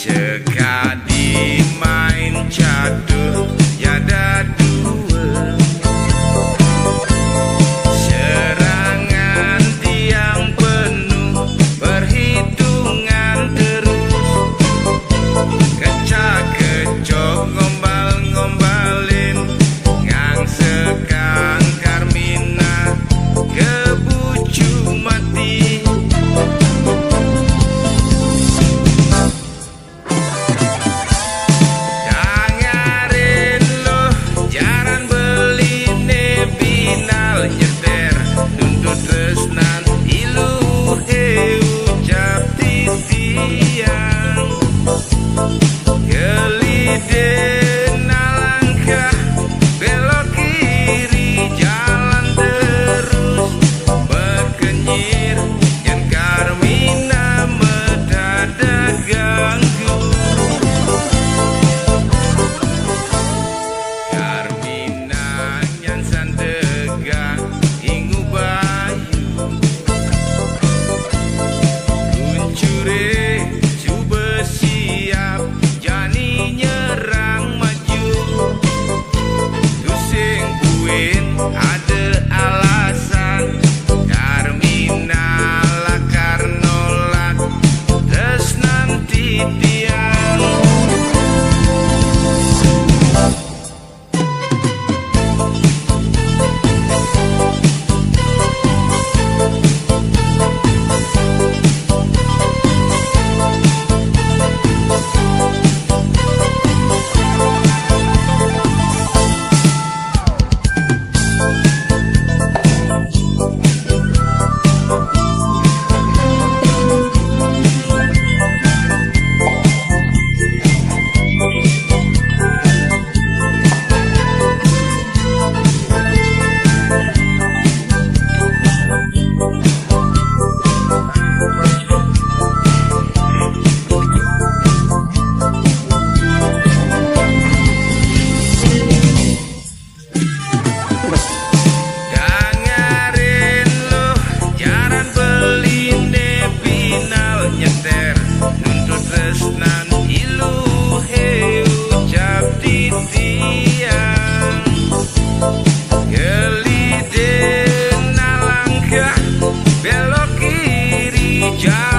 Sekali main catur tiada dua, serangan tiang penuh perhitungan terus, kecak-kecok ngombal-ngombalin ngang sekang Karmina kebucu mati. Nyeter nuntut tresnan ilu ucap titiang geliden alangkah belok kiri jalan terus berkenyir yang Karmina mendadak ganggu. Karmina nyansan ingu bayu luncure coba siap jani nyerang maju, tusing kuin ada alasan Karmina lakar nolak tresnan titiang. Nyeter nuntut tresnan ilu ucap titiang geliden alangkah belok kiri jalan